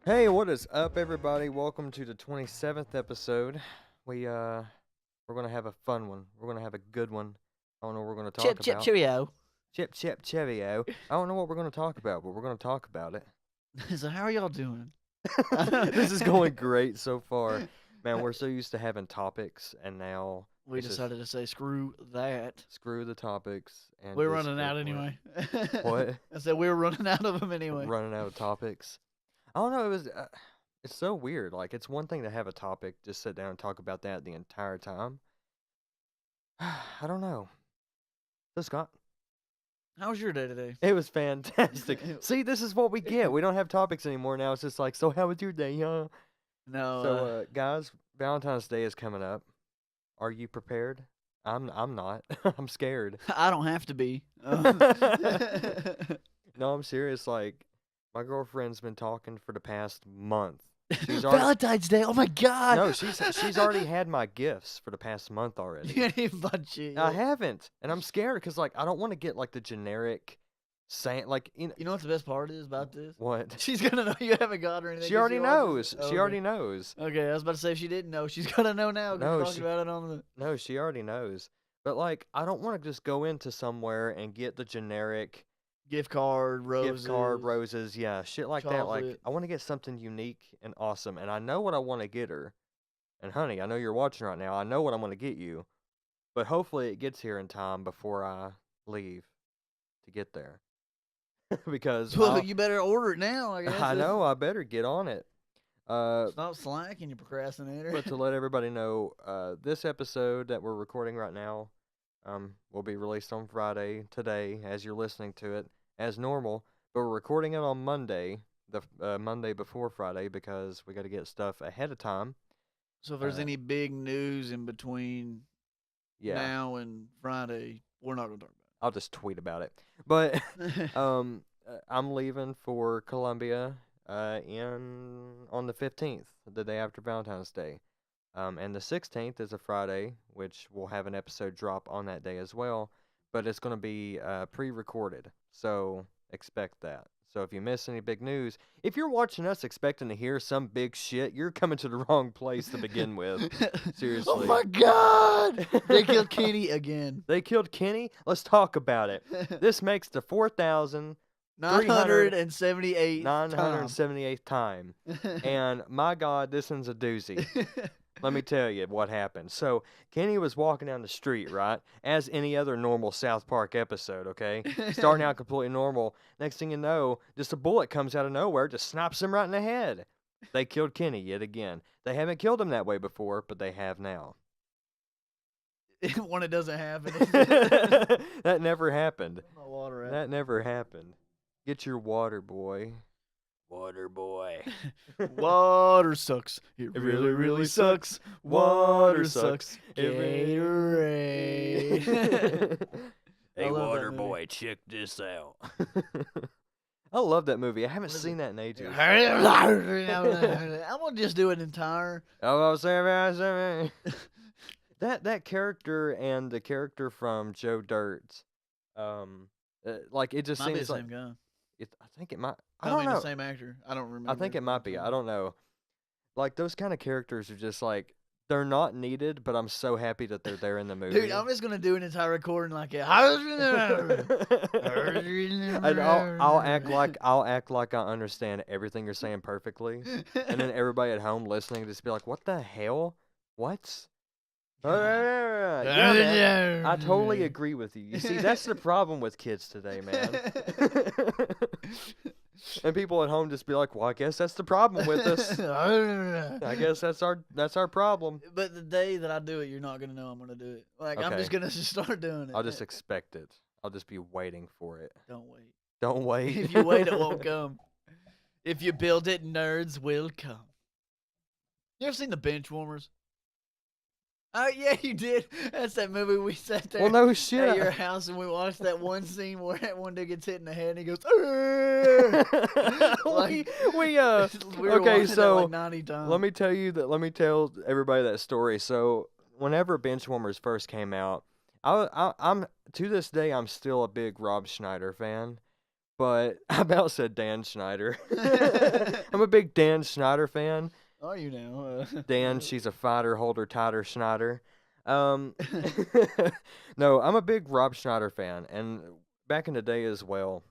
Hey, what is up, everybody? Welcome to the 27th episode. We're gonna have a fun one. We're gonna have a good one. I don't know what we're gonna talk about. Cheerio. Chip, cheerio. I don't know what we're gonna talk about, but we're gonna talk about it. So how are y'all doing? This is going great so far, man. We're so used to having topics, and now We it's just decided to say screw that. screw the topics and We're just running go out for it. anyway. What? I said we were running out of them anyway. Running out of topics. I don't know. It's so weird. Like, it's one thing to have a topic, just sit down and talk about that the entire time. I don't know. So, Scott, How was your day today? it was fantastic. See, this is what we get. We don't have topics anymore now. It's just like, so how was your day, huh? No. So, guys, Valentine's Day is coming up. Are you prepared? I'm not. I'm scared. I don't have to be. No, I'm serious. Like, my girlfriend's been talking for the past month. She's already Valentine's Day. Oh my God. no, she's already had my gifts for the past month already. You ain't even bought shit I yet. haven't, and I'm scared because like I don't want to get like the generic, saying like You know what the best part is about this? what. She's gonna know you haven't got her anything. She 'cause already watches knows. it. Oh, She okay. already knows. Okay, I was about to say if she didn't know, she's gonna know now. 'Cause No, we're talking she- about it on the. No, she already knows. But like, I don't want to just go into somewhere and get the generic Gift card, roses. gift card, roses, yeah, shit like that. Like, chocolate. I want to get something unique and awesome, and I know what I want to get her. And honey, I know you're watching right now. I know what I'm going to get you, but hopefully it gets here in time before I leave to get there. Because Well, you better order it now, I guess. I know I better get on it. Stop slacking, you procrastinator. But to let everybody know, this episode that we're recording right now, will be released on Friday today, as you're listening to it, as normal. But we're recording it on Monday, the Monday before Friday, because we got to get stuff ahead of time. So if there's uh, any big news in between Yeah, now and Friday, we're not going to talk I'll just tweet about it. But about it. I'm leaving for Columbia on the 15th, the day after Valentine's Day. And the 16th is a Friday, which we'll have an episode drop on that day as well. But it's going to be pre-recorded, so expect that. So if you miss any big news, if you're watching us expecting to hear some big shit, you're coming to the wrong place to begin with. Oh Seriously. my God! They killed Kenny again. They killed Kenny? Let's talk about it. This makes the 978 978th time. And my God, this one's a doozy. Let me tell you what happened. So, Kenny was walking down the street, right? As any other normal South Park episode, okay? Starting out completely normal. Next thing you know, just a bullet comes out of nowhere, just snaps him right in the head. They killed Kenny yet again. They haven't killed him that way before, but they have now. When it doesn't happen. That never happened. My water at? That never happened. Get your water, boy. Water boy. Water sucks. It It really, really sucks. sucks. Water Water sucks. sucks. Gatorade. Gatorade. Hey, I love that water movie. boy, check this out. I love that movie. I haven't What is seen that in ages. I'm gonna just do an entire. Oh, that character and the character from Joe Dirt, like it just Might be the seems like same guy. I think it might. I I don't mean, know. the same actor. I don't remember. I think it might be. I don't know. Like those kind of characters are just like they're not needed, but I'm so happy that they're there in the movie. Dude, I'm just gonna do an entire recording like it. And I'll act like I understand everything you're saying perfectly, and then everybody at home listening just be like, "What the hell? What?" Yeah, man. I totally agree with you. You see, that's the problem with kids today, man. And people at home just be like, "Well, I guess that's the problem with us. I guess that's our problem." But the day that I do it, you're not gonna know I'm gonna do it. Like I'm Okay. just gonna start doing it. I'll just expect it. I'll just be waiting for it. Don't wait. Don't wait. If you wait, it won't come. If you build it, nerds will come. You ever seen the Bench Warmers? Oh yeah, you did. That's that movie we sat there Well, no at shit. your house and we watched that one scene where that one dude gets hit in the head and he goes. Like, we we were okay, watching so that like 90 times. let me tell everybody that story. So whenever Benchwarmers first came out, I'm to this day I'm still a big Rob Schneider fan. but I about said Dan Schneider. I'm a big Dan Schneider fan. Are you now? Dan, she's a fighter, hold her tighter, Schneider. Um, no, I'm a big Rob Schneider fan, and back in the day as well.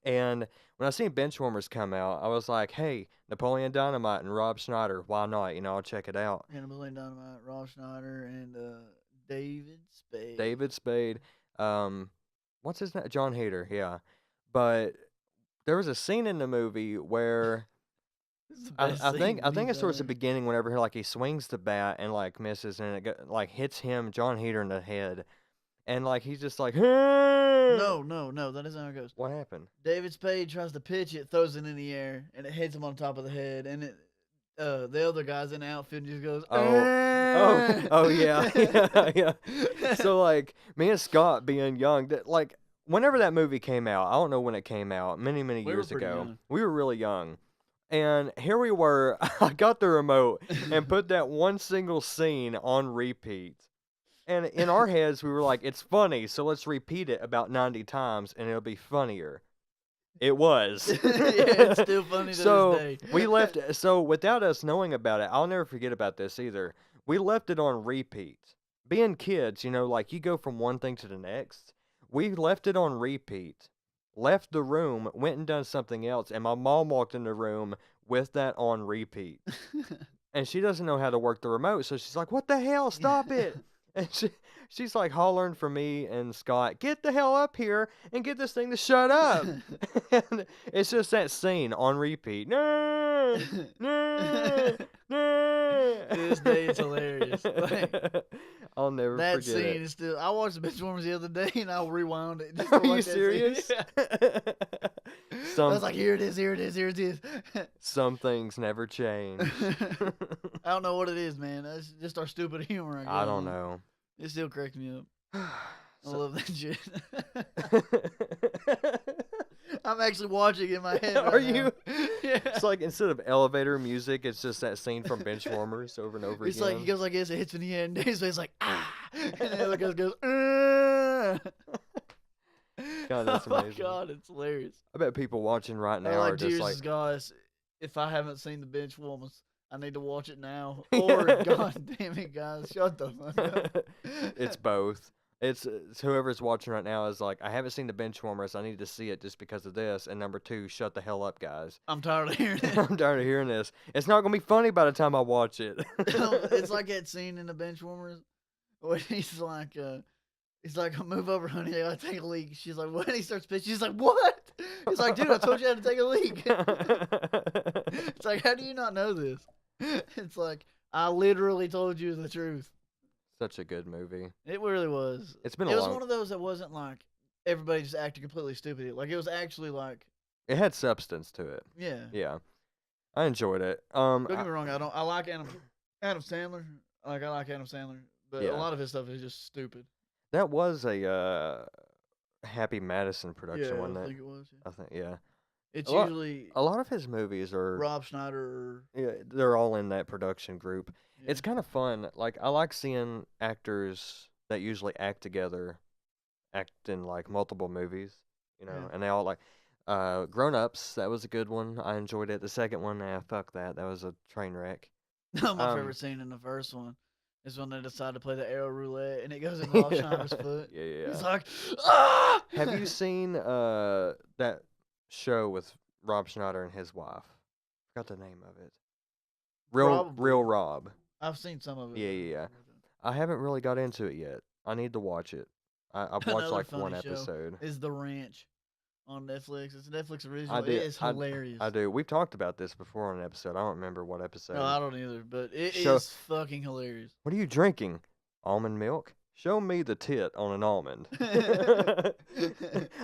And when I seen Benchwarmers come out, I was like, hey, Napoleon Dynamite and Rob Schneider, why not? I'll check it out. Hannibal Dynamite, Rob Schneider, and David Spade. David Spade, what's his name? John Hader, yeah. But there was a scene in the movie where This is the I, best I scene think I think we've it's towards the done. beginning whenever like he swings the bat and like misses and it hits him John Hader in the head and like he's just like No, that isn't how it goes. What happened? David Spade tries to pitch it, throws it in the air, and it hits him on top of the head, and the other guy's in the outfield and just goes, Oh yeah yeah. So like me and Scott being young, that like whenever that movie came out, I don't know when it came out, many We were years pretty ago. young. We were really young. And here we were, I got the remote and put that one single scene on repeat. And in our heads, we were like, it's funny, so let's repeat it about 90 times and it'll be funnier. It was. Yeah, it's still funny to this day. We left, so without us knowing about it, I'll never forget about this either. We left it on repeat. Being kids, like you go from one thing to the next. We left it on repeat. Left the room, went and done something else, and my mom walked in the room with that on repeat. And she doesn't know how to work the remote, so she's like, what the hell? Stop it. And she's like hollering for me and Scott, get the hell up here and get this thing to shut up. And it's just that scene on repeat. No, no, no. To this day, it's hilarious. Like, I'll never that forget scene it. is still. I watched the Benchwarmers the other day and I'll rewound it. Just Are to you watch that scene. serious? Yeah. I was like, here it is, here it is, here it is. Some things never change. I don't know what it is, man. That's just our stupid humor. I don't know. It still cracks me up. I love that shit. I'm actually watching in my head. Are right you? now. Yeah. It's like instead of elevator music, it's just that scene from Benchwarmers over and over It's again. like he goes like this, it hits in the end, and he's like, ah, and the other guy goes, ah. God, that's Oh my amazing. God, it's hilarious. I bet people watching right now Or like, are just Jesus like, guys, if I haven't seen the Benchwarmers, I need to watch it now. Yeah. Or, God damn it, guys, shut the fuck up. it's both. It's whoever's watching right now is like, I haven't seen the Benchwarmers. I need to see it just because of this. And number two, shut the hell up, guys. I'm tired of hearing it. I'm tired of hearing this. It's not gonna be funny by the time I watch it. It's like that scene in the Benchwarmers when he's like, move over, honey, I gotta take a leak. She's like, what? And he starts pitching. She's like, what? He's like, dude, I told you how to take a leak. It's like, how do you not know this? It's like, I literally told you the truth. Such a good movie. It really was. It's been It a was long. one of those that wasn't like everybody just acted completely stupid. Like it was actually like, It had substance to it. yeah. Yeah, I enjoyed it. Don't get me wrong. I like Adam Sandler. Like I like Adam Sandler, but Yeah. a lot of his stuff is just stupid. That was a Happy Madison production, Yeah, wasn't I it? think it was. Yeah. I think, yeah. It's A lot- usually A lot of his movies are, Rob Schneider. yeah, they're all in that production group. Yeah. It's kind of fun. Like, I like seeing actors that usually act together, act in, like, multiple movies, Yeah. and they all, like, Grown Ups, that was a good one. I enjoyed it. The second one, fuck that. That was a train wreck. My favorite scene in the first one is when they decide to play the arrow roulette and it goes in Rob Schneider's foot. Yeah, yeah. He's like, ah! Have you seen that show with Rob Schneider and his wife? Forgot the name of it. Real Probably. Rob. I've seen some of it. Yeah, yeah, yeah. I haven't really got into it yet. I need to watch it. I've watched Another like one funny show episode. Is The Ranch on Netflix. It's a Netflix I original. did. It is hilarious. I do. We've talked about this before on an episode. I don't remember what episode. No, I don't either, but it Show- is fucking hilarious. What are you drinking? Almond milk? Show me the tit on an almond.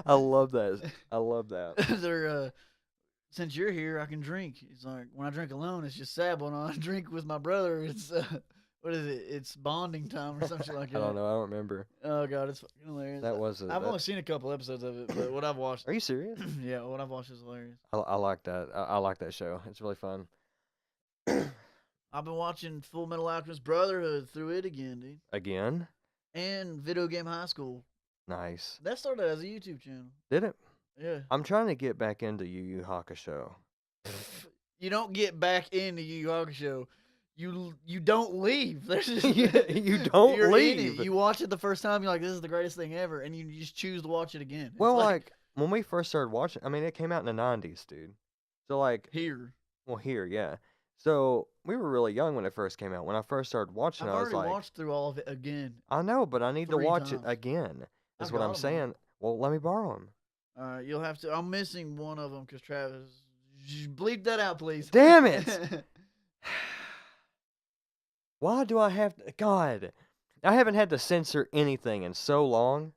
I love that. I love that. They're since you're here, I can drink. He's like, when I drink alone, it's just sad. When I drink with my brother, it's what is it? It's bonding time or something like I that. don't know. I don't remember. Oh God, it's fucking hilarious. That was. I've only seen a couple episodes of it, but what I've watched, Are you serious? yeah, what I've watched is hilarious. I like that. I like that show. It's really fun. I've been watching Full Metal Alchemist Brotherhood through it again, dude, Again? and Video Game High School. Nice. That started as a YouTube channel. Did it? Yeah. I'm trying to get back into Yu Yu Hakusho. You don't get back into Yu Yu Hakusho. You don't leave. There's just You don't you're in leave. it. You watch it the first time, you're like, this is the greatest thing ever, and you just choose to watch it again. It's Well, like when we first started watching, I mean, it came out in the 90s, dude. So like, here. well, here, yeah. So we were really young when it first came out. When I first started watching, I've I was already like, watched through all of it again. I know, but I need to 3 watch it times. again. Is I've what got I'm 'em all. saying. Well, let me borrow them. All right, you'll have to. I'm missing one of them because Travis. Bleep that out, please. Damn it! Why do I have to? God, I haven't had to censor anything in so long.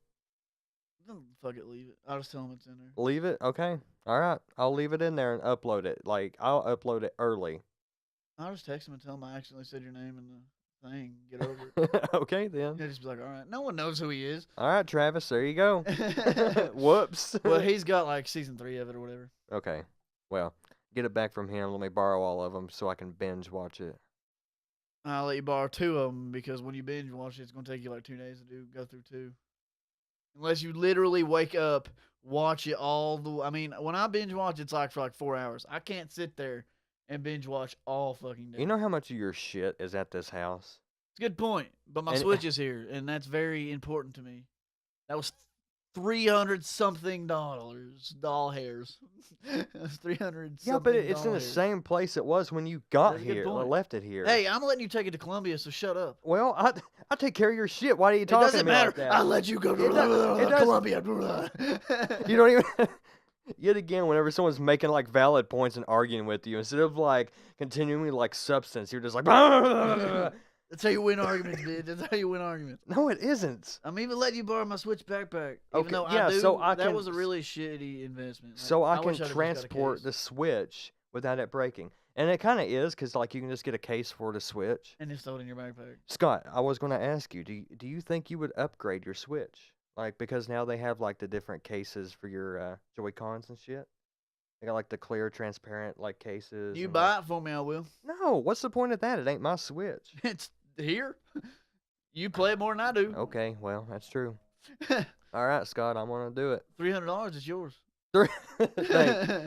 Fuck it, leave it. I'll just tell him it's in there. Leave it, okay? All right, I'll leave it in there and upload it. Like I'll upload it early. I'll just text him and tell him I accidentally said your name in the thing. Get over it. Okay then. He'll just be like, all right. No one knows who he is. All right, Travis. There you go. Whoops. Well, he's got like season 3 of it or whatever. Okay. Well, get it back from him. Let me borrow all of them so I can binge watch it. I'll let you borrow 2 of them because when you binge watch it, it's gonna take you like 2 days to go through 2. Unless you literally wake up, watch it all the. I mean, when I binge watch, it's like for like 4 hours. I can't sit there and binge watch all fucking day. You know how much of your shit is at this house? It's a good point, but my And- Switch is here, and that's very important to me. That was $300-something doll hairs. That's 300. Yeah, but it's in the same place it was when you got That's a good here or point. left it here. Hey, I'm letting you take it to Columbia, so shut up. Well, I take care of your shit. Why are you It talking to doesn't me matter. like that? I let you go to It does- Columbia. You don't even. Yet again, whenever someone's making like valid points and arguing with you, instead of like continuing like substance, you're just like. That's how you win arguments, dude. That's how you win arguments. No, it isn't. I'm even letting you borrow my Switch backpack. Okay, Even though yeah, I do, so I that can- was a really shitty investment. So I wish can I'd have just got a transport case. the Switch without it breaking, and it kind of is because like you can just get a case for the Switch. And it's throw it in your backpack. Scott, I was going to ask you, do you think you would upgrade your Switch? Like because now they have like the different cases for your Joy-Cons and shit. They got like the clear, transparent like cases. You and, buy it for me, I will. No, what's the point of that? It ain't my Switch. It's here. You play it more than I do. Okay, well that's true. All right, Scott, I'm gonna do it. $300 is yours.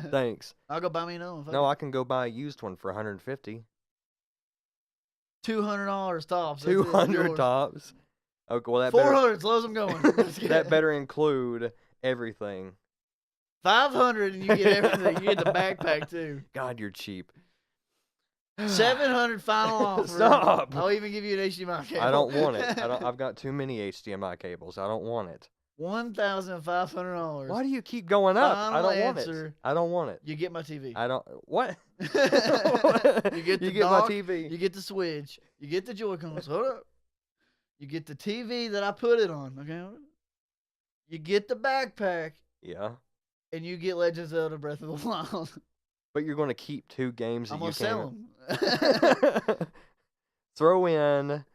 Thanks. I'll go buy me another one. No, I can go buy a used one for 150. $200 tops. That's it, 200 yours. tops. Okay, well that better, 400 slows them going. that better include everything. 500 and you get everything. You get the backpack too. God, you're cheap. 700 final offer. Stop. I'll even give you an HDMI cable. I don't want it. I've got too many HDMI cables. I don't want it. $1,500. Why do you keep going up? I Final don't want answer. it. I don't want it. You get my TV. I don't. What? You get the you get my dock, TV. You get the Switch. You get the Joy-Cons. Hold up. You get the TV that I put it on. Okay. You get the backpack, Yeah, and you get Legend of Zelda: Breath of the Wild. but you're going to keep 2 games that I'm you gonna sell can't. them. Throw in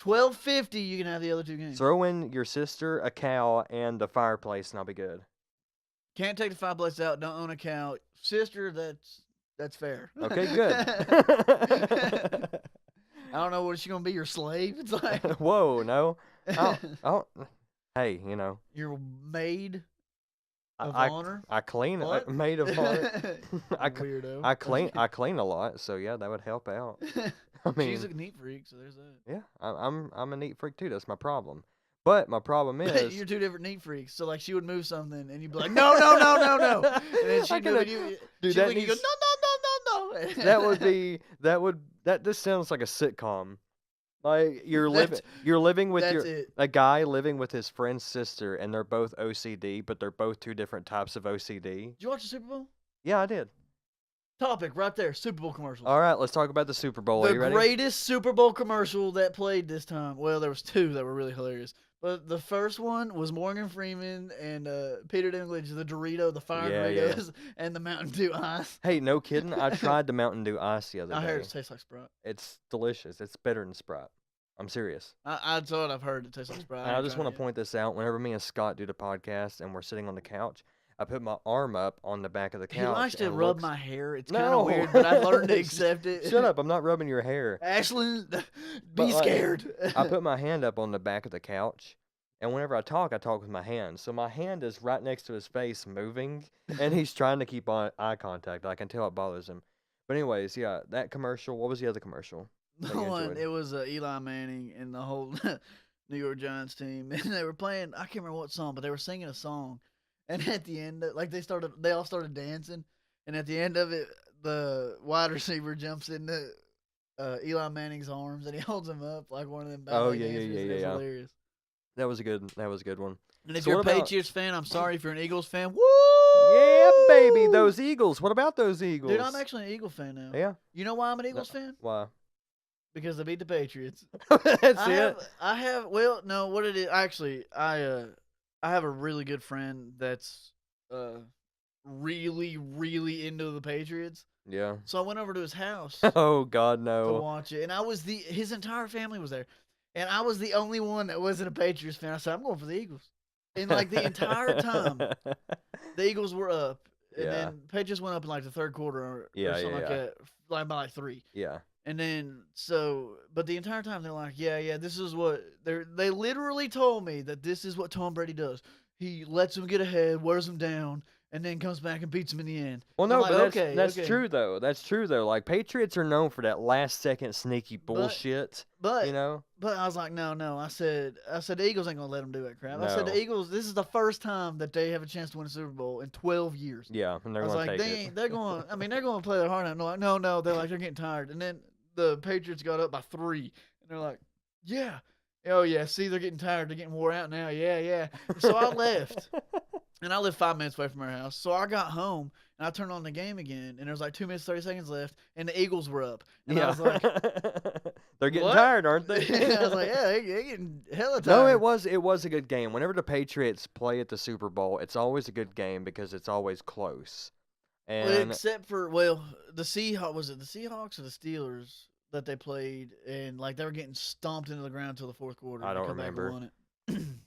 $12.50. You can have the other 2 games. Throw in your sister, a cow, and the fireplace, and I'll be good. Can't take the fireplace out. Don't own a cow. Sister, that's fair. Okay, good. I don't know what she gonna be. Your slave? It's like Whoa, no. Hey, you know. your maid of I, honor. I clean. What? Maid of honor. I Weirdo. I clean a lot, so yeah, that would help out. I mean, She's a neat freak, so there's that. yeah, I'm a neat freak too. That's my problem. But my problem is You're 2 different neat freaks. So like she would move something, and you'd be like, no, no, no, no, no, and then I she'd gotta- move it. You, dude, she'd that look at you go, needs- no, no, no, no, no. this sounds like a sitcom. Like you're That's- living with that's your it. a guy living with his friend's sister, and they're both OCD, but they're both 2 different types of OCD. Did you watch the Super Bowl? Yeah, I did. Topic right there. Super Bowl commercials. All right, let's talk about the Super Bowl. Are The you ready? greatest Super Bowl commercial that played this time. Well, there was 2 that were really hilarious. But the first one was Morgan Freeman and Peter Dinklage, the Dorito, the fire Yeah, yeah. Doritos, and the Mountain Dew ice. Hey, no kidding. I tried the Mountain Dew ice the other I day. heard it tastes like Sprite. It's delicious. It's better than Sprite. I'm serious. I thought I've heard it tastes like Sprite. And I just want to point this out. Whenever me and Scott do the podcast and we're sitting on the couch, I put my arm up on the back of the couch. He likes to and rub looks- my hair. It's kind No. of weird, but I've learned to accept it. Shut up! I'm not rubbing your hair. Ashlyn, But, be like, scared. I put my hand up on the back of the couch, And whenever I talk with my hand. So my hand is right next to his face, moving, and he's trying to keep eye contact. I can tell it bothers him. But anyways, yeah, that commercial. What was the other commercial that The you one, enjoyed? it was Eli Manning and the whole New York Giants team, and they were playing. I can't remember what song, but they were singing a song, and at the end, like they all started dancing, and at the end of it, the wide receiver jumps into Eli Manning's arms and he holds him up like one of them Oh ballet yeah, yeah, dancers, yeah, and yeah, it's yeah. hilarious. That was a good one. And if So you're what a about? Patriots fan, I'm sorry. If you're an Eagles fan, Yeah, baby, woo! those Eagles. What about those Dude, I'm Eagles? actually an Eagle fan now. Yeah. You know why I'm an No, Eagles fan? why? Because they beat the Patriots. That's it. I have. Well, no, what it is actually, I have a really good friend that's really, really into the Patriots. Yeah. So I went over to his house Oh God, to no. watch it, and his entire family was there, and I was the only one that wasn't a Patriots fan. I said I'm going for the Eagles, and like the entire time the Eagles were up, and Yeah. then Patriots went up in like the third quarter or Yeah, something yeah, like yeah. that, like by like 3. Yeah. And then but the entire time they're like, yeah, this is what they literally told me that this is what Tom Brady does. He lets them get ahead, wears them down, and then comes back and beats them in the end. Well, And I'm no, like, but okay, that's okay, true though. That's true though. Like Patriots are known for that last second sneaky but bullshit. but You know? but I was like, no. I said the Eagles ain't gonna let them do that crap. I said the No. Eagles. This is the first time that they have a chance to win a Super Bowl in 12 years. Yeah, and they're I was gonna like, take it. they're going. I mean, they're going to play their heart out. No. They're like, they're getting tired. And then the Patriots got up by 3, and they're like, yeah, oh yeah. See, they're getting tired. They're getting wore out now. Yeah. And so I left, and I live 5 minutes away from our house. So I got home, and I turned on the game again, and there was like 2 minutes 30 seconds left, and the Eagles were up, and I Yeah. was like, They're getting what? tired, aren't they? I was like, yeah, they're getting hella tired. No, it was a good game. Whenever the Patriots play at the Super Bowl, it's always a good game because it's always close. Well, And except for the Seahawks, was it the Seahawks or the Steelers that they played, and like they were getting stomped into the ground until the fourth quarter. I And they don't come back and remember. won it.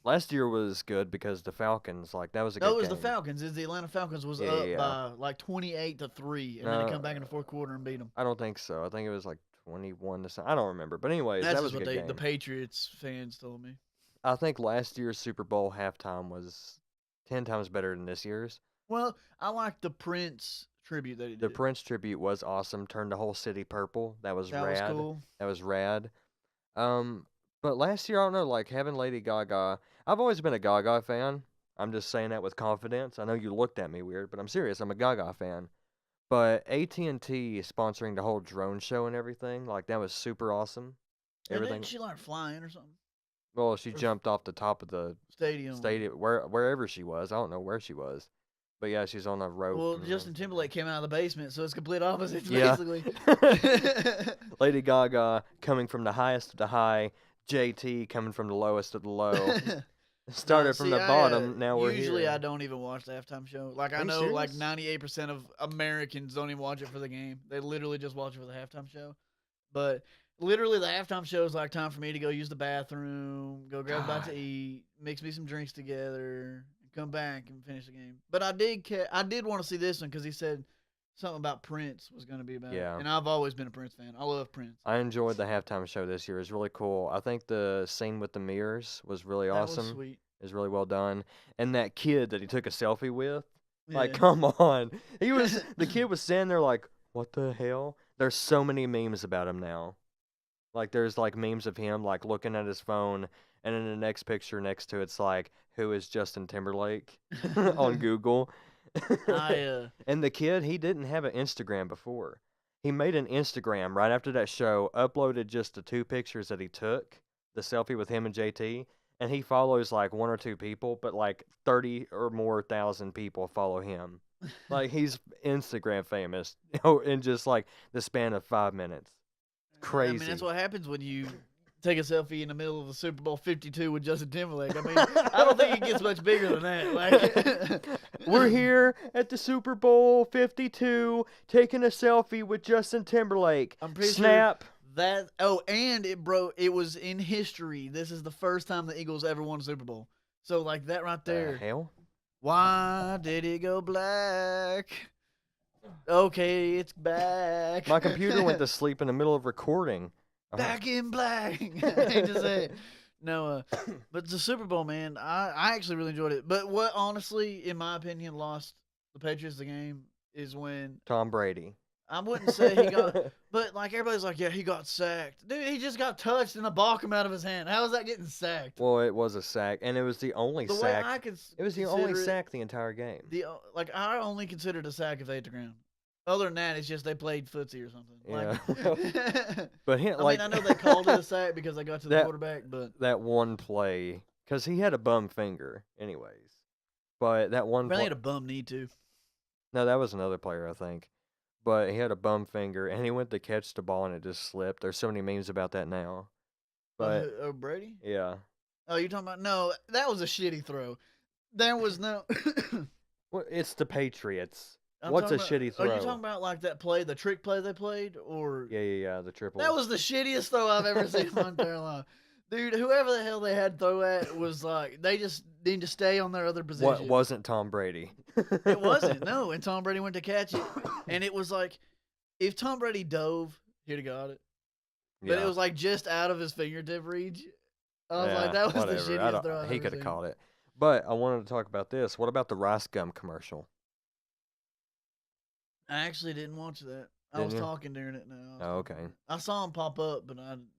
Last year was good because the Falcons, like that was a No, good it was game. the Falcons. Is the Atlanta Falcons was Yeah, up yeah. by like 28-3, and then they No, come back in the fourth quarter and beat them. I don't think so. I think it was like 21 to something. I don't remember. But anyways, That's that just was a what good the game. Patriots fans told me. I think last year's Super Bowl halftime was 10 times better than this year's. Well, I like the Prince tribute that he The did. Prince tribute was awesome. Turned the whole city purple. That was That was rad. cool. That was rad. Um, but last year, I don't know, like having Lady Gaga. I've always been a Gaga fan. I'm just saying that with confidence. I know you looked at me weird, but I'm serious. I'm a Gaga fan. But AT&T sponsoring the whole drone show and everything, like that was super awesome. And then Everything. she like flying or something. Well, she Or jumped off the top of the stadium. stadium, wherever she was. I don't know where she was, but yeah, she's on a rope. Well, Justin Timberlake came out of the basement, so it's complete opposites, Yeah. basically. Lady Gaga coming from the highest of the high, JT coming from the lowest of the low. Started from the bottom, now we're here. Usually, I don't even watch the halftime show. Like, Are I you know, like serious? 98% of Americans don't even watch it for the game. They literally just watch it for the halftime show. But literally, the halftime show is like time for me to go use the bathroom, go grab a bite God. to eat, mix me some drinks together, and come back and finish the game. But I did want to see this one because he said something about Prince was going to be about it. Yeah. And I've always been a Prince fan. I love Prince. I enjoyed the halftime show this year. It was really cool. I think the scene with the mirrors was really That awesome. was sweet. It was really well done. And that kid that he took a selfie with, like, Yeah. come on. The kid was standing there like, what the hell? There's so many memes about him now. Like, there's, like, memes of him, like, looking at his phone, and in the next picture next to it's, like, who is Justin Timberlake on Google. And the kid, he didn't have an Instagram before. He made an Instagram right after that show, uploaded just the 2 pictures that he took, the selfie with him and JT, and he follows, like, 1 or 2 people, but, like, 30 or more thousand people follow him. Like, he's Instagram famous in just, like, the span of 5 minutes. Crazy. I mean, that's what happens when you take a selfie in the middle of the Super Bowl 52 with Justin Timberlake. I mean, I don't think it gets much bigger than that. Like, we're here at the Super Bowl 52 taking a selfie with Justin Timberlake. I'm pretty Snap. sure that. Oh, and it was in history. This is the first time the Eagles ever won a Super Bowl. So, like that right there. Hell? Why did it go black? Okay, it's back. My computer went to sleep in the middle of recording. Back in black. I hate to say it. No, but the Super Bowl, man, I actually really enjoyed it. But what honestly, in my opinion, lost the Patriots the game is when Tom Brady. I wouldn't say he got, but like everybody's like, yeah, he got sacked. Dude, he just got touched and the ball came out of his hand. How is that getting sacked? Well, it was a sack, and it was the only The way sack. I could It was the only consider it, sack the entire game. like I only considered a sack if they hit the ground. Other than that, it's just they played footsie or something. Yeah. Like, But I mean, I know they called it a sack because they got to the that- quarterback, but that one play, because he had a bum finger, anyways. But that one really play, had a bum knee too. no, that was another player, I think. But he had a bum finger, and he went to catch the ball, and it just slipped. There's so many memes about that now. But Brady? yeah, Oh, you're talking about no? That was a shitty throw. There was no. well, it's the Patriots. I'm What's a talking about- shitty Are you throw? talking about like that play, the trick play they played, or Yeah, the triple. that was the shittiest throw I've ever seen in my entire life. Dude, whoever the hell they had throw at was like they just need to stay on their other position. What wasn't Tom Brady? It wasn't, no. And Tom Brady went to catch it, and it was like if Tom Brady dove, he'd have got it. But Yeah. it was like just out of his fingertip reach. I was Yeah, like, that was whatever. the shittiest throw I've He ever could have seen. caught it. But I wanted to talk about this. What about the rice gum commercial? I actually didn't watch that. I Didn't was you? talking during it. No. Oh, okay. I saw him pop up, but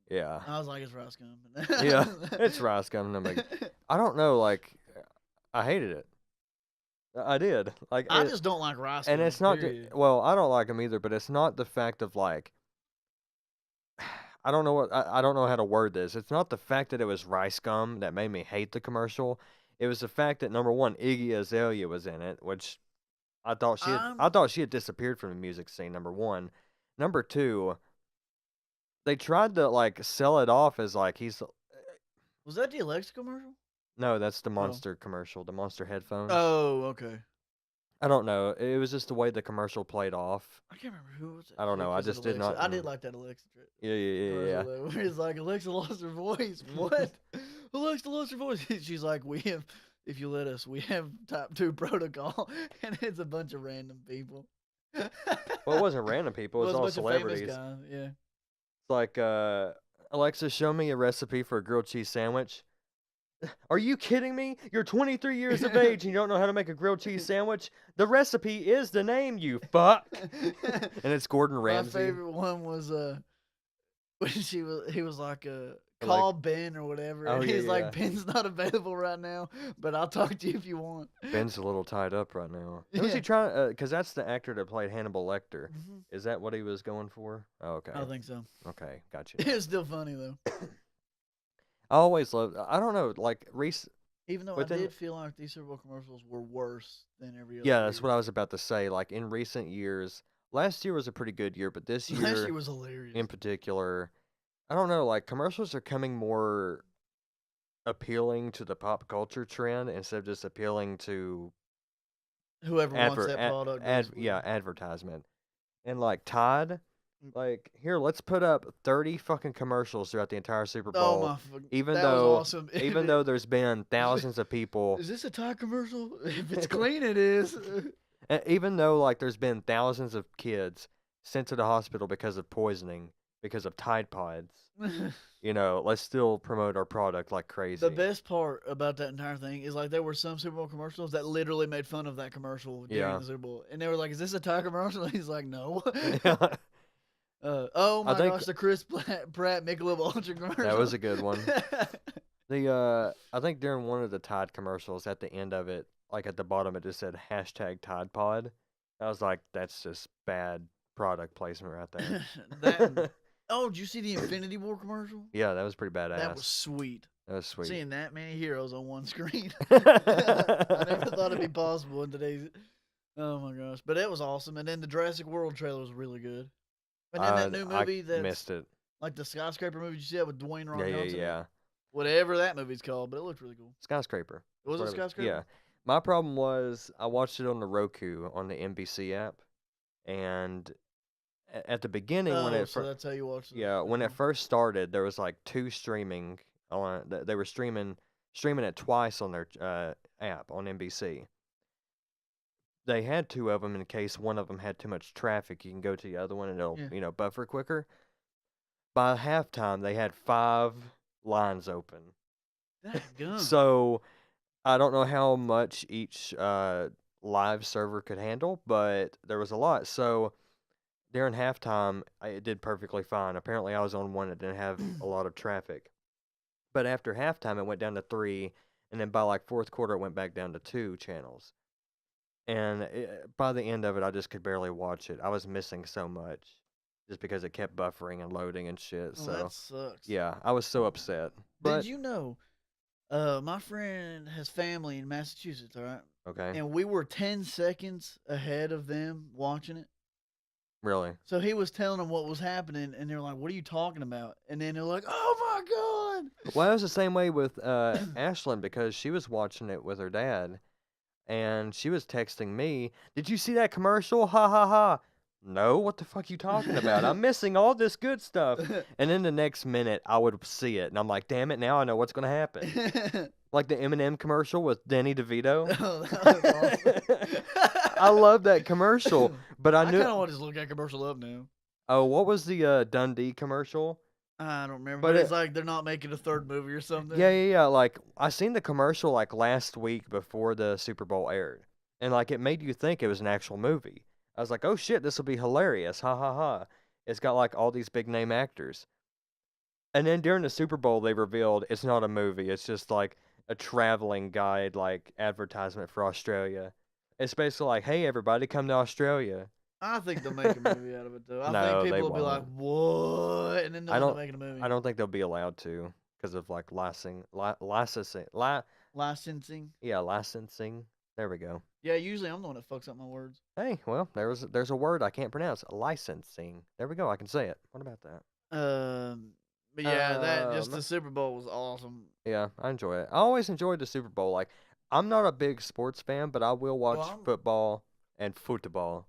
Yeah. I was like, it's rice gum. Yeah, it's rice gum. I don't know, like, I hated it. I did. Like, I just don't like rice gum. and it's not, period. well, I don't like them either, but it's not the fact of, like, I don't know I don't know how to word this. It's not the fact that it was rice gum that made me hate the commercial. It was the fact that, number one, Iggy Azalea was in it, which I thought she had disappeared from the music scene, number one. Number two, they tried to like sell it off as like Was that the Alexa commercial? no, that's the Monster commercial, the Monster headphones. Oh, okay. I don't know. It was just the way the commercial played off. I can't remember who was it. I don't know. I Was it just did Alexa? not. I did like that Alexa trick. Yeah. Commercial though, where it's like Alexa lost her voice. What? Alexa lost her voice. She's like, we have, if you let us, we have type 2 protocol, and it's a bunch of random people. Well, it wasn't random people. It was Well, all it's a bunch of celebrities. famous guys, yeah. It's like, Alexa, show me a recipe for a grilled cheese sandwich. Are you kidding me? You're 23 years of age and you don't know how to make a grilled cheese sandwich? The recipe is the name, you fuck. And it's Gordon Ramsay. My favorite one was when he was like call Ben or whatever. Oh, And he's yeah. like, Ben's not available right now, but I'll talk to you if you want. Ben's a little tied up right now. Who was Yeah. he trying? Because that's the actor that played Hannibal Lecter. Mhm. Is that what he was going for? Oh, okay. I think so. Okay, gotcha. It's still funny though. I always loved. I don't know, like Even though Within- I did feel like these Super Bowl commercials were worse than every other. Yeah, that's what I year. was about to say. Like in recent years, last year was a pretty good year, but this Last year year was hilarious. in particular, I don't know. Like commercials are coming more appealing to the pop culture trend instead of just appealing to Whoever wants that product. basically. advertisement. And like Tide, like here, let's put up 30 fucking commercials throughout the entire Super Oh Bowl. my! Even that though, was awesome. even though there's been thousands of people, Is this a Tide commercial? If it's clean, it is. even though like there's been thousands of kids sent to the hospital because of poisoning, because of Tide Pods. You know, let's still promote our product like crazy. The best part about that entire thing is like there were some Super Bowl commercials that literally made fun of that commercial during Yeah. the Super Bowl, and they were like, "Is this a Tide commercial?" And he's like, "No." Yeah, Oh my think- gosh, the Chris Pratt Michelob Ultra commercial. that was a good one. I think during one of the Tide commercials at the end of it, like at the bottom, it just said hashtag Tide Pod. I was like, that's just bad product placement right there. That- oh, did you see the Infinity War commercial? Yeah, that was pretty badass. That was sweet. That was sweet. Seeing that many heroes on one screen. I never thought it'd be possible in today's. Oh my gosh! But it was awesome, and then the Jurassic World trailer was really good. And then that new movie I missed it. like the skyscraper movie. Did you see that with Dwayne Rock Johnson? Yeah. Whatever that movie's called, but it looked really cool. Skyscraper. Was it Whatever. skyscraper? Yeah. My problem was I watched it on the Roku on the NBC app, and at the beginning when Oh, it so that's how you watched it. yeah, when it first started, there was like two streaming on. They were streaming it twice on their app on NBC. They had two of them in case one of them had too much traffic. You can go to the other one and it'll Yeah. buffer quicker. By halftime, they had 5 lines open That gun. So I don't know how much each live server could handle, but there was a lot. So during halftime, it did perfectly fine. Apparently, I was on one that didn't have a lot of traffic. But after halftime, it went down to 3, and then by like fourth quarter, it went back down to 2 channels. And by the end of it, I just could barely watch it. I was missing so much just because it kept buffering and loading and shit. Oh, So that sucks. yeah, I was so upset. But Did you know? My friend has family in Massachusetts. All right, okay, and we were 10 seconds ahead of them watching it. really. So he was telling them what was happening, and they're like, "What are you talking about?" And then they're like, "Oh my god!" Well, it was the same way with Ashlyn because she was watching it with her dad, and she was texting me, "Did you see that commercial? Ha ha ha." No, what the fuck you talking about? I'm missing all this good stuff. And then the next minute, I would see it, and I'm like, "Damn it! Now I know what's gonna happen." Like the Eminem commercial with Danny DeVito. Oh, that was awesome. I love that commercial, but I I kind knew. of want to just look that commercial up now. Oh, what was the Dundee commercial? I don't remember, But but it's it, like they're not making a third movie or something. yeah, yeah, yeah. Like I seen the commercial like last week before the Super Bowl aired, and like it made you think it was an actual movie. I was like, oh shit, this will be hilarious, ha ha ha. It's got like all these big name actors, and then during the Super Bowl they revealed it's not a movie. It's just like a traveling guide, like advertisement for Australia. It's basically like, hey everybody, come to Australia. I think they'll make a movie out of it though. I think No, they people will be like, won't. "What?" And then they'll I end up don't. making a movie. I don't think they'll be allowed to because of like Licensing. yeah, licensing. There we go. Yeah, usually I'm the one that fucks up my words. Hey, well, there's a word I can't pronounce. Licensing. There we go. I can say it. What about that? But yeah, that just Um, the Super Bowl was awesome. yeah, I enjoy it. I always enjoyed the Super Bowl. Like, I'm not a big sports fan, but I will Well, watch football and football.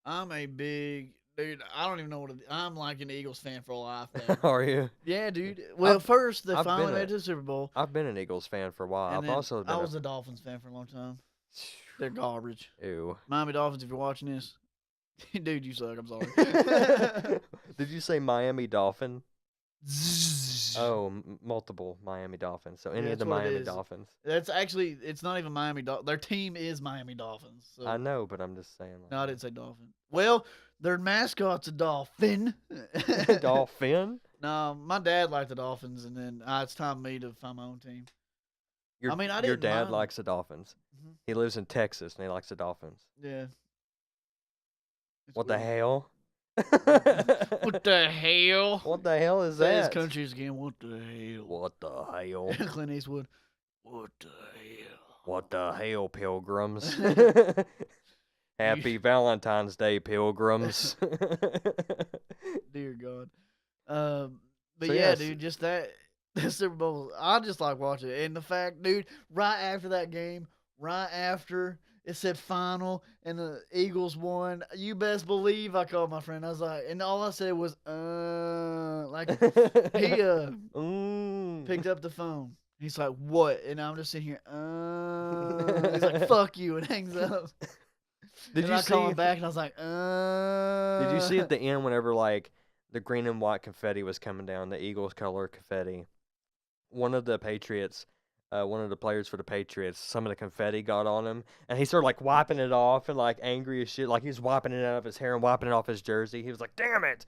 I'm a big dude. I don't even know what I'm like an Eagles fan for life. Though. Are you? Yeah, dude. Well, first they I've finally been made a it to the Super Bowl, I've been an Eagles fan for a while. and I've then also I been was a Dolphins fan for a long time. They're garbage. ew. Miami Dolphins, if you're watching this, dude, you suck. I'm sorry. Did you say Miami Dolphin? Oh, multiple Miami Dolphins. So any Yeah, of the that's what it Miami is. Dolphins. That's actually, it's not even Miami Dolphins. Their team is Miami Dolphins. So. I know, but I'm just saying. No, I didn't say dolphin. Well, their mascot's a dolphin. Dolphin? No, my dad liked the Dolphins, and then it's time for me to find my own team. Your, I mean, I your didn't dad mind. likes the Dolphins. Mhm. He lives in Texas and he likes the Dolphins. Yeah. It's What the weird. hell? What the hell? What the hell is Say his that? countries again. What the hell? What the hell? Clint Eastwood. What the hell? What the hell, pilgrims? Happy Valentine's Day, pilgrims. Dear God. But So, yeah, yes. dude, just that the Super Bowl. I just like watching it, and the fact, dude, right after that game, right after it said final, and the Eagles won. You best believe I called my friend. I was like, and all I said was, like he picked up the phone. He's like, what? And I'm just sitting here, he's like, fuck you, and hangs up. Did and you I call see? him back, and I was like, Did you see at the end whenever like the green and white confetti was coming down, the Eagles color confetti? One of the Patriots, one of the players for the Patriots, some of the confetti got on him, and he started like wiping it off and like angry as shit, like he was wiping it out of his hair and wiping it off his jersey. He was like, "Damn it!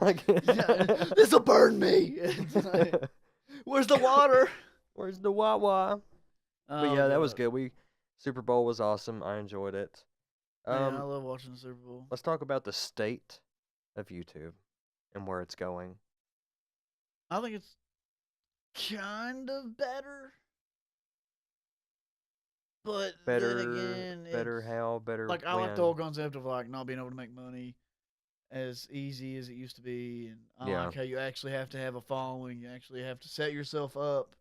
Like, this will burn me." Like, where's the water? Where's the wah-wah? But yeah, that was God. good. Super Bowl was awesome. I enjoyed it. Man, I love watching the Super Bowl. Let's talk about the state of YouTube and where it's going. I think it's kind of better, but Better, then again, better how, better like I when. like the whole concept of like not being able to make money as easy as it used to be, and I Yeah. like how you actually have to have a following. You actually have to set yourself up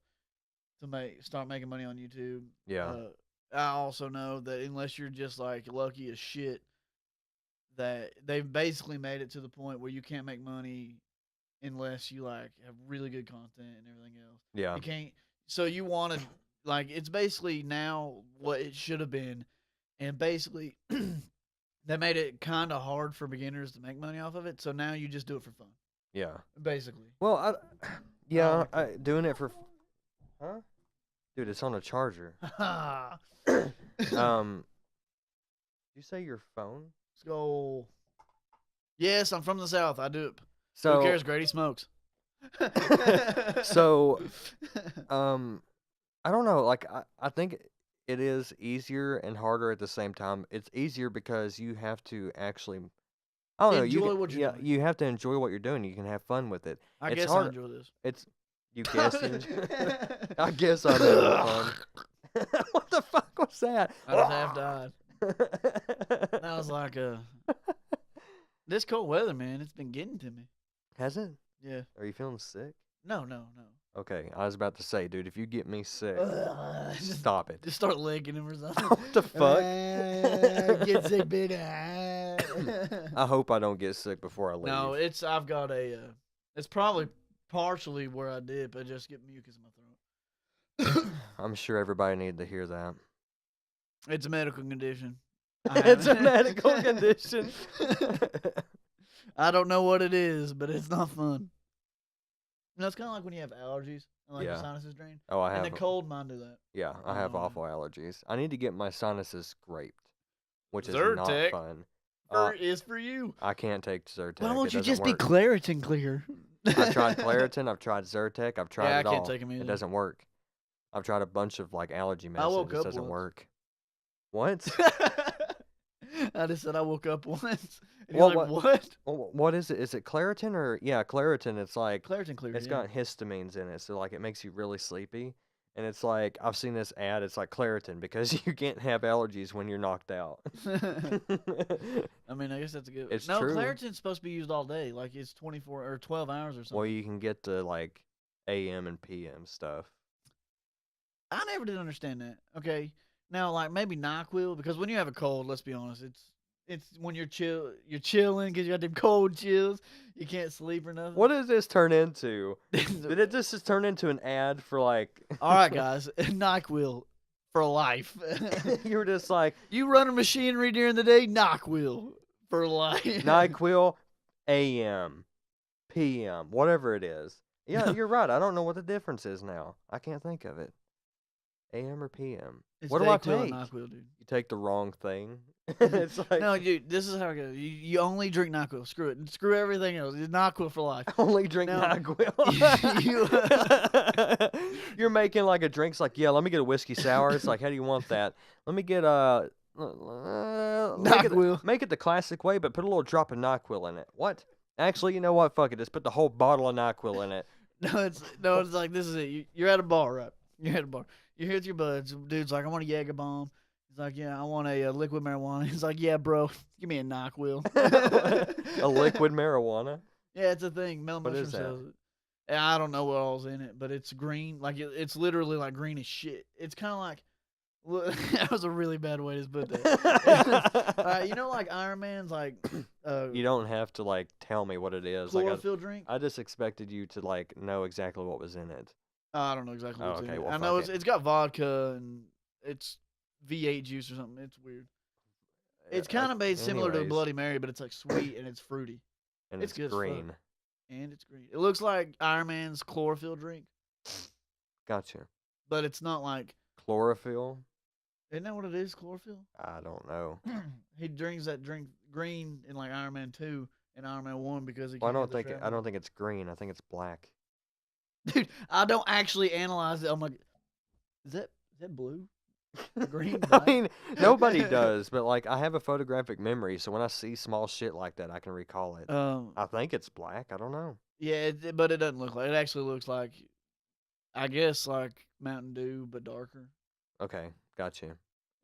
to start making money on YouTube. Yeah. I also know that unless you're just like lucky as shit, that they've basically made it to the point where you can't make money unless you like have really good content and everything else. Yeah. You can't. So you want to like it's basically now what it should have been, and basically they made it kind of hard for beginners to make money off of it. So now you just do it for fun, Yeah. basically. Well, yeah, like that. doing it for, huh? Dude, it's on a charger. Let's You say your phone? go. Yes, I'm from the South. I do it. So, Who cares? Grady smokes. So, I don't know. Like, I think it is easier and harder at the same time. It's easier because you have to actually, I don't know. Enjoy what you're doing. You have to enjoy what you're doing. You can have fun with it. I It's guess I hard. enjoy this. It's you guess you enjoy. I guess I'm having fun. What the fuck was that? I just half died. That was like this cold weather, man. It's been getting to me. Has it? Yeah. Are you feeling sick? No. Okay, I was about to say, dude, if you get me sick, Just stop it. Just start licking him or something. What the fuck? Get sick, bitch. I hope I don't get sick before I leave. No, I've got a. It's probably partially where I did, but I just get mucus in my throat. I'm sure everybody needed to hear that. It's a medical condition. It's a medical condition. I don't know what it is, but it's not fun. It's kind of like when you have allergies and like your Yeah. sinuses drain. Oh, I And have. the cold mine do that. Yeah, I have Oh. awful allergies. I need to get my sinuses scraped, which is not Zyrtec fun. Is for you. I can't take Zyrtec. Why won't It you doesn't just work. be Claritin clear? I've tried Claritin. I've tried Zyrtec. I've tried Yeah, it I can't all. take 'em either. It doesn't work. I've tried a bunch of like allergy I medicine. woke It up doesn't once. work. What? I just said I woke up once. And Well, you're like, what? What is it? Is it Claritin or Claritin? It's like Claritin clear. it's yeah. got histamines in it, so like it makes you really sleepy. And it's like I've seen this ad. It's like Claritin because you can't have allergies when you're knocked out. I mean, I guess that's a good. It's no, true. Claritin's supposed to be used all day. Like it's 24 or 12 hours or something. Well, you can get to like AM and PM stuff. I never did understand that. Okay, now like maybe Nyquil because when you have a cold, let's be honest, it's when you're chilling because you got them cold chills. You can't sleep or nothing. What does this turn into? Did it just turn into an ad for like? All right, guys, Nyquil for life. You were just like You run a machinery during the day, Nyquil for life. NyQuil, AM, PM, whatever it is. Yeah, you're right. I don't know what the difference is now. I can't think of it. AM or PM? It's What do I Dayquil take? and NyQuil, dude. You take the wrong thing. It's like No, dude, this is how it goes. You only drink NyQuil. Screw it. Screw everything else. It's NyQuil for life. only drink No. NyQuil. You're making like a drink. It's like, yeah, let me get a whiskey sour. It's like, how do you want that? Let me get NyQuil. Make it the classic way, but put a little drop of NyQuil in it. What? Actually, you know what? Fuck it. Just put the whole bottle of NyQuil in it. No, it's like this is it. You're at a bar, right? You're at a bar. You're here with your buds. Dude's like, I want a Jaeger bomb. He's like, yeah, I want a liquid marijuana. He's like, yeah, bro, give me a NyQuil. A liquid marijuana. Yeah, it's a thing. Mel What Mushroom is that? sells it. And I don't know what all's in it, but it's green. Like it's literally like green as shit. It's kind of like. That was a really bad way to put that. You know, like Iron Man's like. You don't have to like tell me what it is. Chlorophyll drink. I just expected you to like know exactly what was in it. I don't know exactly Oh, what's in okay, it. well, I know fuck it's got vodka and it's V8 juice or something. It's weird. It's kind of made similar to a Anyways, Bloody Mary, but it's like sweet and it's fruity. and it's it's good as fuck. green. And it's green. It looks like Iron Man's chlorophyll drink, Gotcha. but it's not like. Chlorophyll? Isn't that what it is? Chlorophyll. I don't know. He drinks that drink green in like Iron Man 2 and Iron Man 1 because he. Well, can't get the I don't think it's green. I think it's black. Dude, I don't actually analyze it. I'm like, is that blue? Green? I Black? mean, nobody does, but like I have a photographic memory, so when I see small shit like that, I can recall it. I think it's black. I don't know. Yeah, but it doesn't look like. It actually looks like, I guess, like Mountain Dew, but darker. Okay, gotcha.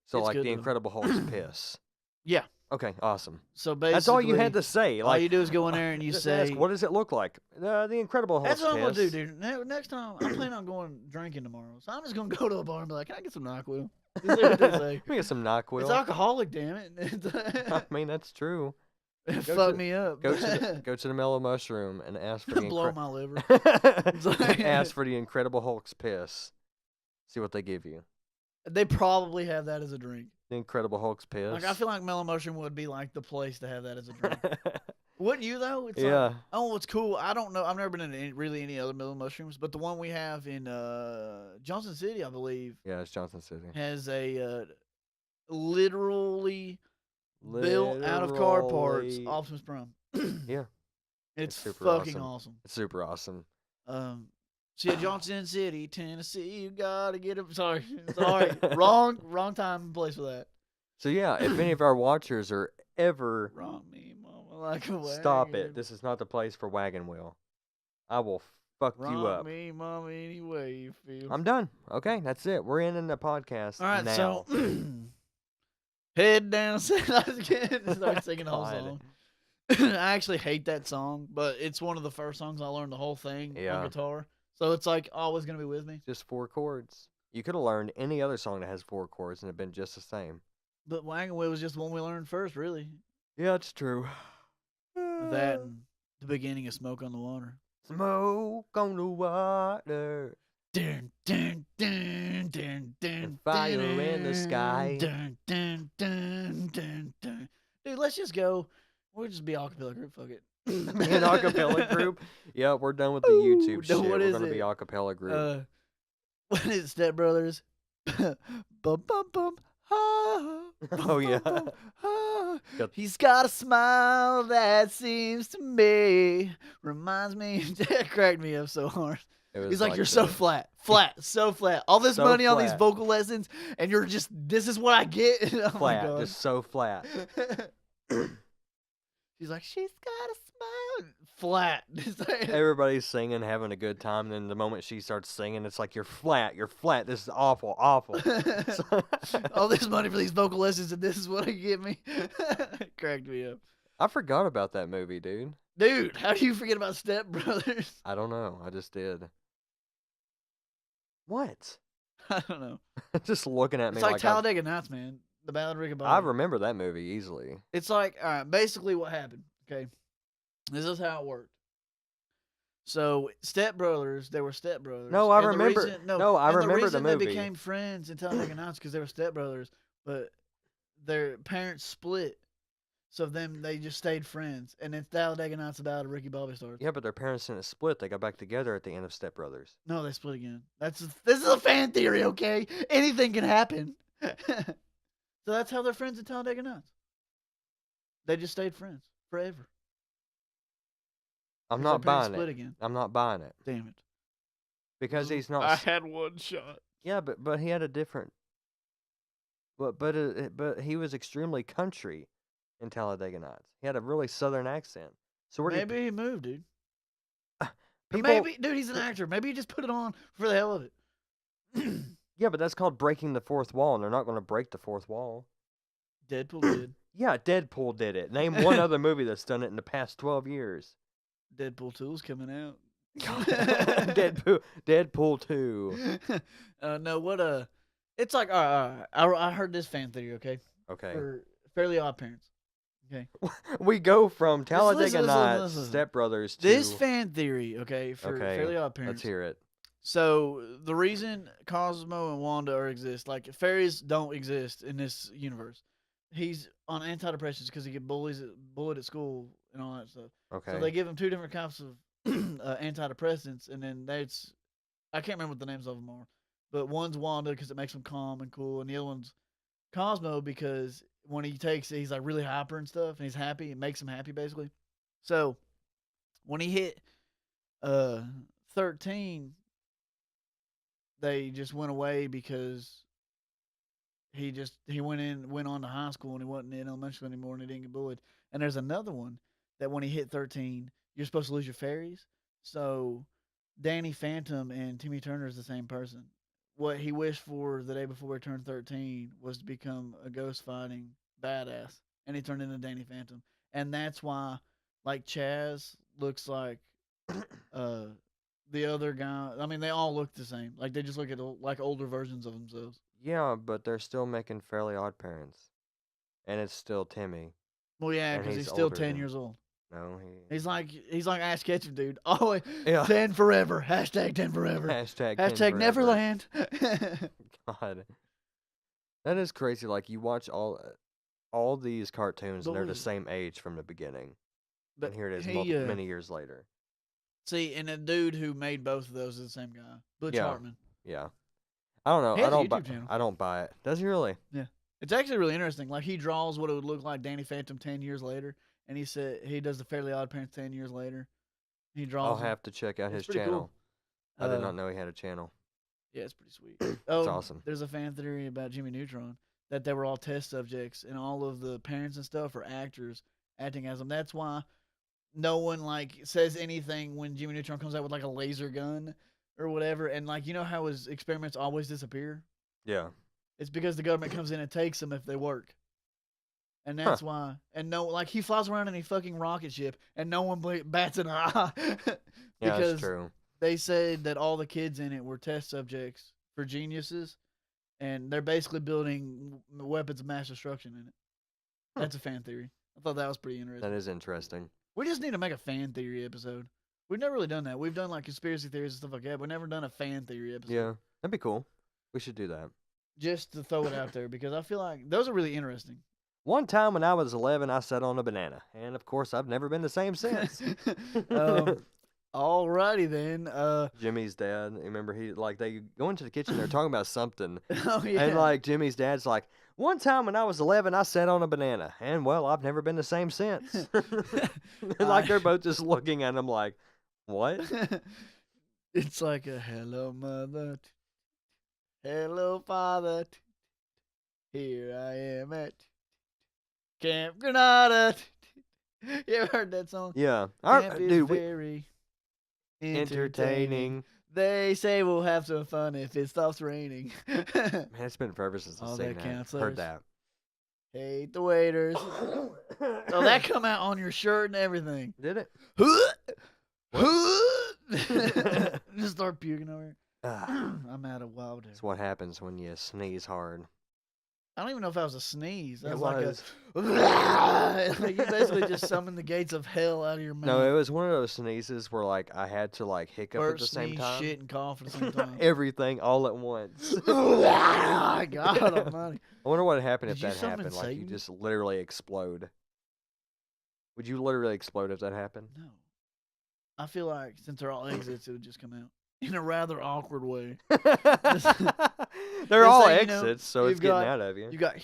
So It's like good the though. Incredible Hulk's piss. Yeah. Okay, awesome. So basically, That's all you had to say. all Like you do is go in there and you just say, ask, what does it look like? The Incredible Hulk's that's what I'm gonna do, piss. dude. Next time, I'm planning on going drinking tomorrow, so I'm just gonna go to a bar and be like, "Can I get some Nyquil?" Just see what they say. Let me get some NyQuil. It's alcoholic, damn I it. mean, that's true. It Go fucked to- me up. Go to the Mellow Mushroom and ask for the Blow my liver. ask for the Incredible Hulk's piss. See what they give you. They probably have that as a drink. The Incredible Hulk's piss. Like I feel like Mellow Mushroom would be like the place to have that as a drink. Wouldn't you though? It's like, Yeah. oh, it's cool. I don't know. I've never been in really any other middle mushrooms, but the one we have in Johnson City, I believe, Yeah, it's Johnson City. has a literally built out of car parts Literally. Optimus Prime. Yeah. It's super fucking awesome. awesome. It's super awesome. Um, so yeah, Johnson City, Tennessee. You gotta get it. Sorry, sorry. wrong time and place for that. So yeah, if any of our watchers are ever Wrong me, mama, like a stop it, wagon. this is not the place for wagon wheel. I will fuck you Rock up. me, mama, any way you feel. I'm done. Okay, that's it. We're ending the podcast All right, now. so head down. I was kidding. Start singing the whole God. song. I actually hate that song, but it's one of the first songs I learned the whole thing on guitar. So it's like always gonna be with me. Just 4 chords. You could have learned any other song that has 4 chords and it'd been just the same. But Wagon Wheel was just the one we learned first, really. Yeah, it's true. That and the beginning of Smoke on the Water. Smoke on the water. Dun, dun, dun, dun, dun, Fire in the sky. Dun, dun, dun, dun, dun. Dude, let's just go. We'll just be acapella group. Fuck it. Be an acapella group. Yeah, we're done with the YouTube shit. What We're is gonna it? be acapella group. What is it, Step Brothers? Bum bum bum. Ah, Oh yeah. Got- He's got a smile that seems to me reminds me. That cracked me up so hard. It was He's like, you're so flat, so flat. All this So money on these flat. vocal lessons, and you're just, this is what I get. Oh my flat, God. just so flat. She's like, she's got a smile. Flat. Everybody's singing, having a good time. Then the moment she starts singing, it's like, you're flat. This is awful, awful. All this money for these vocal lessons, and this is what I get me. Cracked me up. I forgot about that movie, dude. Dude, how do you forget about Step Brothers? I don't know. I just did. What? I don't know. Just looking at me It's like like Talladega Nights, man. The Ballad of Ricky Bobby. I remember that movie easily. It's like, all right, basically what happened, okay? This is how it worked. So, Step Brothers, they were Step Brothers. No, I and the remember. reason- No, I remember the reason they movie. became friends in Talladega Nights because they were Step Brothers, but their parents split. So then they just stayed friends. And then Talladega Nights about Ricky Bobby starts. Yeah, but their parents didn't split. They got back together at the end of Step Brothers. No, they split again. This is a fan theory, okay? Anything can happen. So that's how they're friends in Talladega Nights. They just stayed friends forever. I'm 'Cause not their parents buying split it. again. I'm not buying it Damn it. because he's not. I had one shot. Yeah, but he had a different. But he was extremely country in Talladega Nights. He had a really southern accent. So where Maybe he moved, dude. people? Maybe, dude, he's an actor. Maybe he just put it on for the hell of it. Yeah, but that's called breaking the fourth wall, and they're not going to break the fourth wall. Deadpool did. Yeah, Deadpool did it. Name one other movie that's done it in the past 12 years. Deadpool 2's coming out. Deadpool 2. No, what it's like. I heard this fan theory. Okay. Okay. For Fairly Odd Parents. Okay. We go from Talladega listen, Nights, listen. Step Brothers to This fan theory, okay, for Okay, Fairly Odd Parents. Let's hear it. So the reason Cosmo and Wanda exist, like fairies don't exist in this universe. He's on antidepressants because he get bullied at school and all that stuff. Okay. So they give him two different types of antidepressants, and then I can't remember what the names of them are, but one's Wanda because it makes him calm and cool, and the other one's Cosmo because when he takes it, he's like really hyper and stuff, and he's happy. It makes him happy basically. So when he hit 13, they just went away because he went on to high school and he wasn't in elementary school anymore and he didn't get bullied. And there's another one that when he hit 13, you're supposed to lose your fairies. So Danny Phantom and Timmy Turner is the same person. What he wished for the day before he turned 13 was to become a ghost fighting badass, and he turned into Danny Phantom. And that's why, like, Chaz looks like the other guy. I mean, they all look the same. Like, they just look at like older versions of themselves. Yeah, but they're still making Fairly Odd Parents. And it's still Timmy. Well, yeah, And because he's he's still older 10 than- years old. No, He's like Ash Ketchum, dude. Oh, Yeah. 10 forever. Hashtag 10 forever. Hashtag Hashtag Neverland. God. That is crazy. Like, you watch all these cartoons and they're the But same age from the beginning. But And here it is, he many years later. see, and the dude who made both of those is the same guy, Butch Yeah. Hartman. Yeah. I don't know. He has a YouTube channel. I don't buy it. Does he really? Yeah, it's actually really interesting. Like he draws what it would look like Danny Phantom 10 years later, and he said he does the Fairly Odd Parents 10 years later. He draws. I'll them. have to check out It's his pretty channel. cool. I did not know he had a channel. Yeah, it's pretty sweet. It's awesome. There's a fan theory about Jimmy Neutron that they were all test subjects, and all of the parents and stuff are actors acting as them. That's why no one like says anything when Jimmy Neutron comes out with like a laser gun or whatever. And like you know how his experiments always disappear. Yeah. It's because the government comes in and takes them if they work. And that's why. And no, like he flies around in a fucking rocket ship, and no one bats an eye. Yeah, because that's true. they said that all the kids in it were test subjects for geniuses, and they're basically building weapons of mass destruction in it. That's a fan theory. I thought that was pretty interesting. That is interesting. We just need to make a fan theory episode. We've never really done that. We've done like conspiracy theories and stuff like that. We've never done a fan theory episode. Yeah, that'd be cool. We should do that. Just to throw it out there because I feel like those are really interesting. One time when I was 11, I sat on a banana, and of course, I've never been the same since. Alrighty then. Jimmy's dad, remember they go into the kitchen, they're talking about something, Oh yeah. and like Jimmy's dad's like, one time when I was 11, I sat on a banana, and well, I've never been the same since. Like they're both just looking at him like, what? It's like a hello mother, hello father. Here I am at Camp Granada. You ever heard that song? Yeah, Camp is dude, very entertaining. They say we'll have some fun if it stops raining. Man, it's been forever since I've All seen that that. counselors. Heard that. Hate the waiters. So that come out on your shirt and everything. Did it? Just start puking over here. Ah, I'm out of wild hair. that's what happens when you sneeze hard. I don't even know if that was a sneeze. That It was like was. like you basically just summoned the gates of hell out of your mouth. No, it was one of those sneezes where like I had to like hiccup Burp, at the same sneeze, time. shit, and cough at the same time. Everything all at once. God almighty. I wonder what would happen if Did you that summon happened. Like you Satan? just literally explode. Would you literally explode if that happened? No. I feel like since they're all exits, it would just come out in a rather awkward way. They're all like, you know, exits, so it's you've getting got- out of you. You got.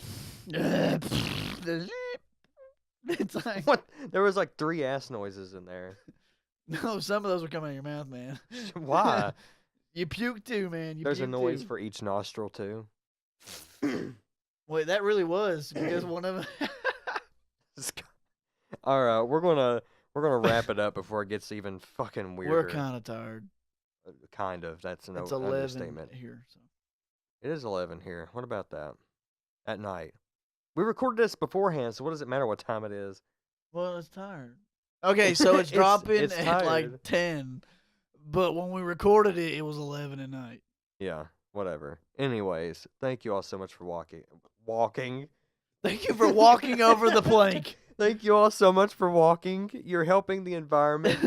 It's like What? There was like 3 ass noises in there. no, some of those were coming out of your mouth, man. Why? You puke too, man. You There's a puke noise too. for each nostril too. Wait, that really was because one of them. All right, we're gonna wrap it up before it gets even fucking weirder. We're kind of tired. Kind of. That's an It's 11 understatement. here. So. It is 11 here. What about that? At night. We recorded this beforehand, so what does it matter what time it is? Well, it's tired. Okay, so it's dropping it's at like tired. 10, but when we recorded it, it was 11 at night. Yeah, whatever. Anyways, thank you all so much for walking. Thank you for walking over the plank. Thank you all so much for walking. You're helping the environment.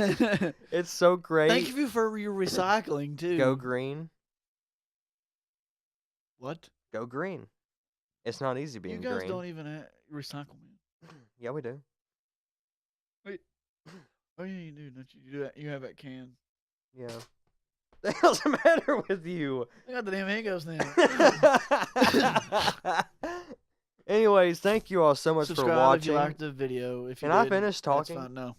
It's so great. Thank you for your recycling too. Go green. What? Go green. It's not easy You being guys green. don't even recycle, man. Yeah, we do. Oh yeah, you do, don't you? You do that. You have that can. Yeah. The hell's the matter with you? I got the damn hiccups now. Anyways, thank you all so much Subscribe for watching. if you liked the video. If you Can I didn't, finish that's talking? fine. No.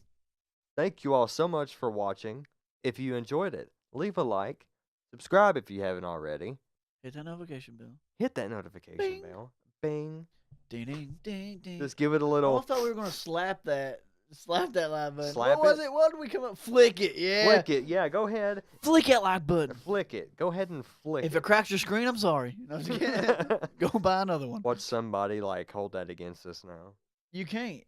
Thank you all so much for watching. If you enjoyed it, leave a like. Subscribe if you haven't already. Hit that notification bell. Hit that notification Bing. bell. Bing. Ding ding ding ding. Just give it a Oh, I little thought we were gonna slap that like button. Slap what was it? it? What did we come up? Flick it. Yeah. flick it. Yeah, go ahead. Flick that like button. Flick it. Go ahead and flick If it. it cracks your screen, I'm sorry. No, I'm just kidding. Go buy another one. Watch somebody like hold that against us now. You can't.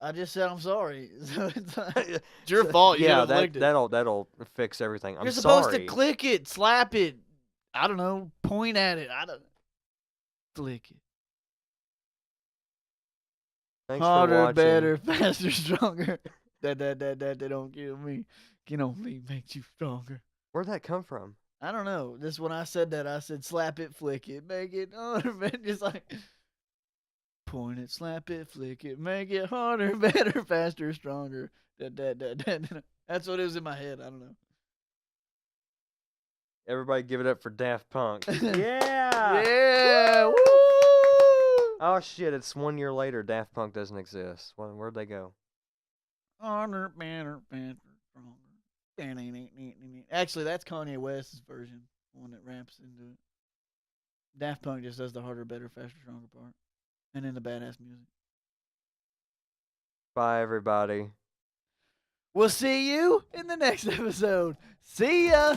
I just said I'm sorry. So it's, it's your fault. You Yeah, should've licked it. that'll fix everything. I'm You're supposed sorry. to click it, slap it. I don't know. Point at it. I don't. Flick it. Thanks for Harder, watching. better, faster, stronger. That they don't kill me. Can only make you stronger. Where'd that come from? I don't know. This when I said that, I said slap it, flick it, make it. Oh, man, just like Point it, slap it, flick it, make it harder, better, faster, stronger. That's what it was in my head. I don't know. Everybody give it up for Daft Punk. Yeah. Yeah! Woo! Oh shit, it's 1 year later. Daft Punk doesn't exist. Where'd they go? Harder, better, faster, stronger. Actually, that's Kanye West's version, one that raps into it. Daft Punk just does the harder, better, faster, stronger part, and then the badass music. Bye, everybody. We'll see you in the next episode. See ya.